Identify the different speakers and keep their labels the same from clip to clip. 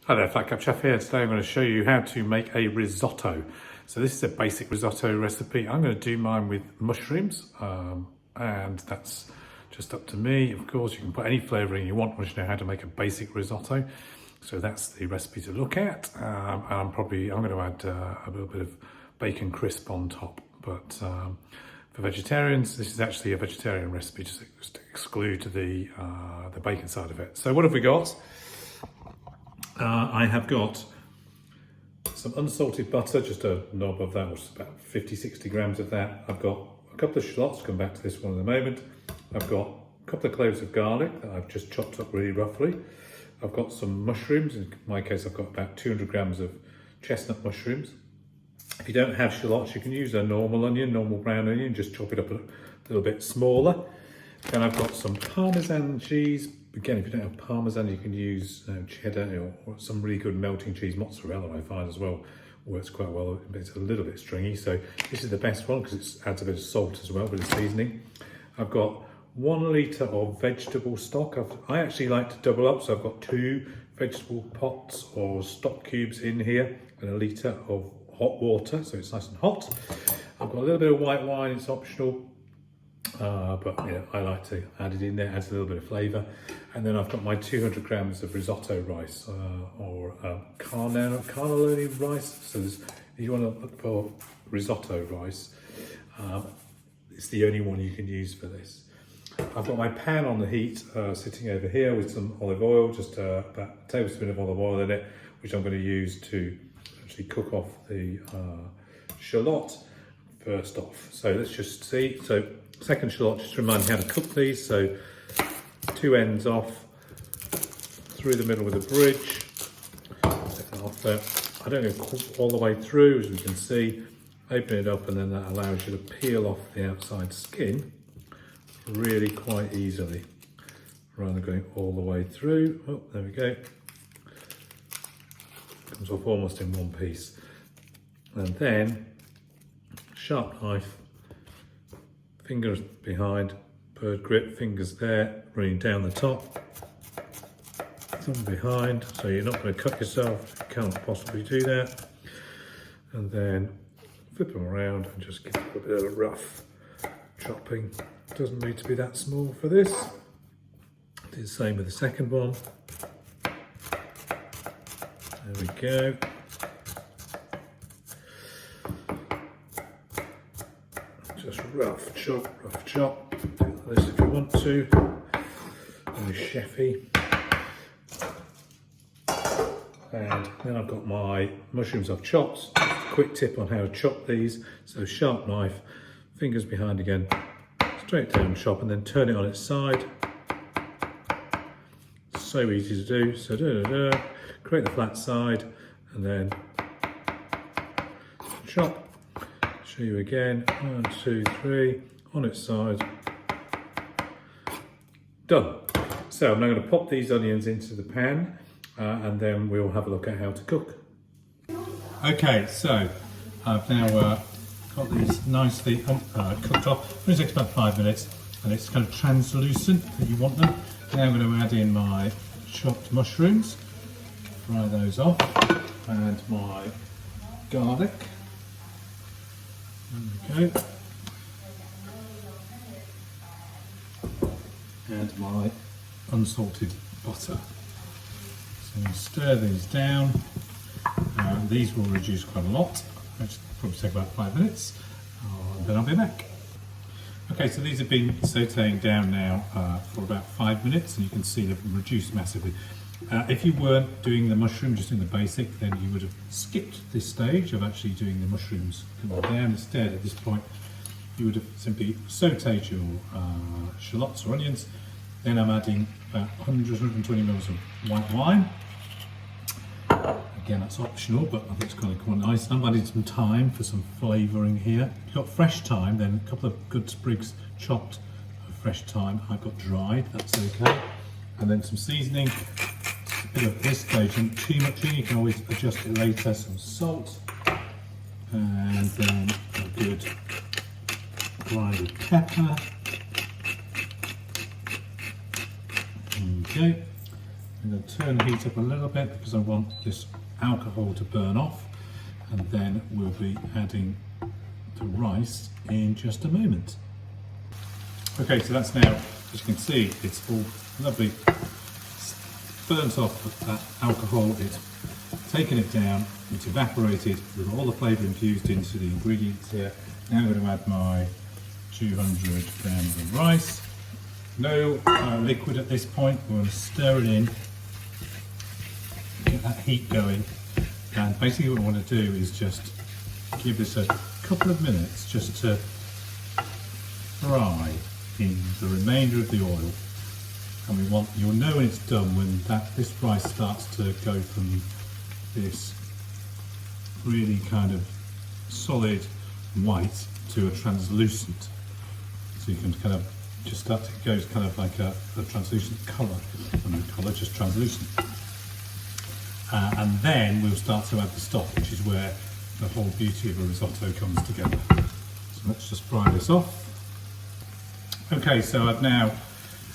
Speaker 1: Hi there, Flat Cap Chef here. Today I'm going to show you how to make a risotto. So this is a basic risotto recipe. I'm going to do mine with mushrooms, and that's just up to me. Of course, you can put any flavouring you want once you know how to make a basic risotto. So that's the recipe to look at. And I'm going to add a little bit of bacon crisp on top. But for vegetarians, this is actually a vegetarian recipe, just to exclude the bacon side of it. So what have we got? I have got some unsalted butter, just a knob of that, which is about 50-60 grams of that. I've got a couple of shallots, come back to this one in a moment. I've got a couple of cloves of garlic that I've just chopped up really roughly. I've got some mushrooms, in my case I've got about 200 grams of chestnut mushrooms. If you don't have shallots, you can use a normal onion, normal brown onion, just chop it up a little bit smaller. Then I've got some Parmesan cheese. Again, if you don't have Parmesan, you can use cheddar or some really good melting cheese. Mozzarella, I find as well, works quite well, but it's a little bit stringy. So this is the best one because it adds a bit of salt as well, a bit of seasoning. I've got 1 litre of vegetable stock. I actually like to double up, so I've got 2 vegetable pots or stock cubes in here and 1 litre of hot water, so it's nice and hot. I've got a little bit of white wine, it's optional. But I like to add it in there, adds a little bit of flavour. And then I've got my 200 grams of risotto rice or cannelloni rice. So if you want to look for risotto rice, it's the only one you can use for this. I've got my pan on the heat sitting over here with some olive oil, just about a tablespoon of olive oil in it, which I'm going to use to actually cook off the shallot first off. So let's just see. So second shallot, just to remind you how to cook these. So 2 ends off, through the middle with a bridge. Off there. I don't go all the way through, as we can see. Open it up, and then that allows you to peel off the outside skin really quite easily, rather than going all the way through. Oh, there we go. Comes off almost in one piece. And then sharp knife, fingers behind, bird grip, fingers there, running down the top, thumb behind, so you're not going to cut yourself, you can't possibly do that. And then flip them around and just give it a bit of a rough chopping. Doesn't need to be that small for this. Do the same with the second one. There we go. Just rough chop. Do this if you want to. Very chefy. And then I've got my mushrooms I've chopped. Just a quick tip on how to chop these. So sharp knife, fingers behind again, straight down chop, and then turn it on its side. So easy to do. So create the flat side, and then chop. Show you again, 1, 2, 3, on its side. Done. So I'm now going to pop these onions into the pan, and then we'll have a look at how to cook. Okay, so I've now got these nicely cooked off. It takes about 5 minutes, and it's kind of translucent that you want them. Now I'm going to add in my chopped mushrooms, fry those off, and my garlic. There we go. And my unsalted butter. So we stir these down. These will reduce quite a lot. It'll probably take about 5 minutes, and then I'll be back. Okay, so these have been sauteing down now for about 5 minutes, and you can see they've reduced massively. If you weren't doing the mushroom, just doing the basic, then you would have skipped this stage of actually doing the mushrooms coming down. Instead, at this point, you would have simply sauteed your shallots or onions. Then I'm adding about 120 ml of white wine. Again, that's optional, but I think it's kind of quite nice. I'm adding some thyme for some flavouring here. If you've got fresh thyme, then a couple of good sprigs chopped of fresh thyme. I've got dried, that's okay. And then some seasoning. A bit of this stage, and too much in, you can always adjust it later. Some salt, and then a good grinded pepper. Okay, I'm going to turn the heat up a little bit because I want this alcohol to burn off, and then we'll be adding the rice in just a moment. Okay, so that's now, as you can see, it's all lovely, it's burnt off that alcohol, it's taken it down, it's evaporated with all the flavour infused into the ingredients here. Now I'm going to add my 200 grams of rice. No liquid at this point, we're going to stir it in, get that heat going, and basically what I want to do is just give this a couple of minutes just to fry in the remainder of the oil. And you'll know when it's done when this rice starts to go from this really kind of solid white to a translucent. So you can kind of just start to go kind of like a translucent colour, and the colour just translucent. And then we'll start to add the stock, which is where the whole beauty of a risotto comes together. So let's just fry this off. Okay, so I've now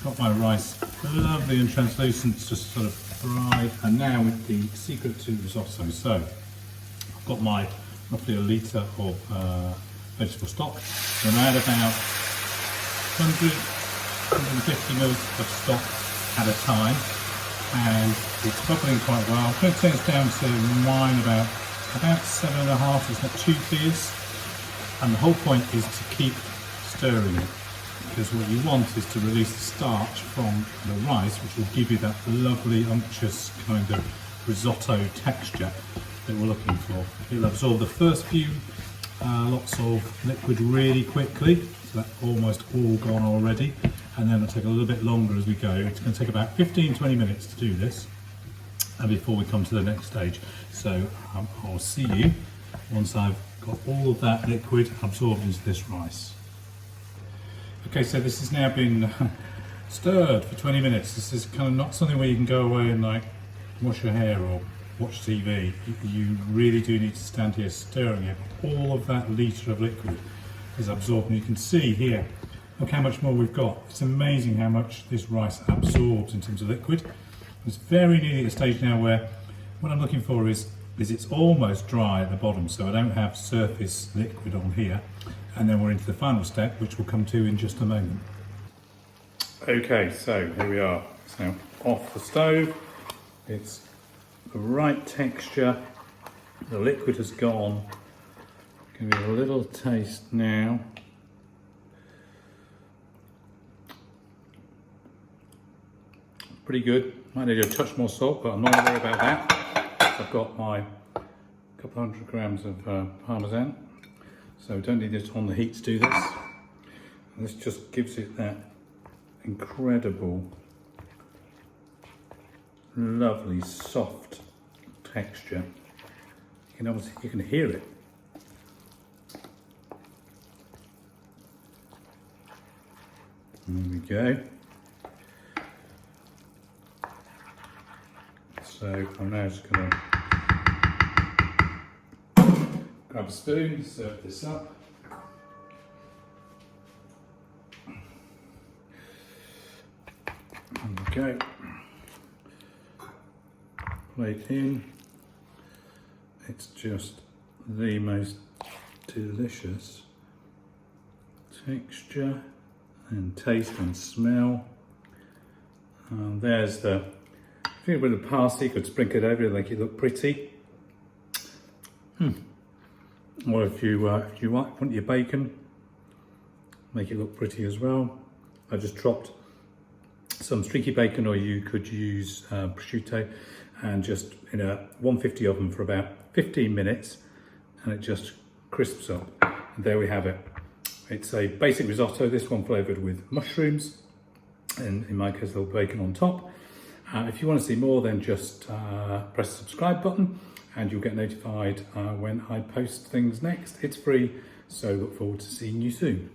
Speaker 1: got my rice lovely and translucent, just sort of fried, and now with the secret to risotto. So I've got my roughly a litre of vegetable stock. I'm going to add about 150 ml of stock at a time, and it's bubbling quite well. I'm going to turn this down to wine about 7.5, it's not too fierce, and the whole point is to keep stirring it, because what you want is to release the starch from the rice, which will give you that lovely unctuous kind of risotto texture that we're looking for. It'll absorb the first few lots of liquid really quickly, so that's almost all gone already, and then it'll take a little bit longer as we go. It's going to take about 15-20 minutes to do this, and before we come to the next stage. So I'll see you once I've got all of that liquid absorbed into this rice. Okay, so this has now been stirred for 20 minutes. This is kind of not something where you can go away and like wash your hair or watch TV. You really do need to stand here stirring it. All of that litre of liquid is absorbed, and you can see here, look how much more we've got. It's amazing how much this rice absorbs in terms of liquid. It's very nearly at the stage now where what I'm looking for is it's almost dry at the bottom, so I don't have surface liquid on here. And then we're into the final step, which we'll come to in just a moment. Okay, so here we are. It's now off the stove. It's the right texture. The liquid has gone. Give me a little taste now. Pretty good. Might need a touch more salt, but I'm not worried about that. I've got my couple hundred grams of parmesan, so don't need it on the heat to do this. And this just gives it that incredible, lovely, soft texture. You can hear it. There we go. So I'm now just going to grab a spoon, serve this up. There we go. Plate in. It's just the most delicious texture and taste and smell. And there's the, I think a bit of parsley, could sprinkle it over it, make it look pretty. Or if you want your bacon, make it look pretty as well. I just dropped some streaky bacon, or you could use prosciutto, and just in a 150 oven for about 15 minutes, and it just crisps up. And there we have it. It's a basic risotto, this one flavoured with mushrooms, and in my case a little bacon on top. If you want to see more, then just press the subscribe button and you'll get notified when I post things next. It's free, so look forward to seeing you soon.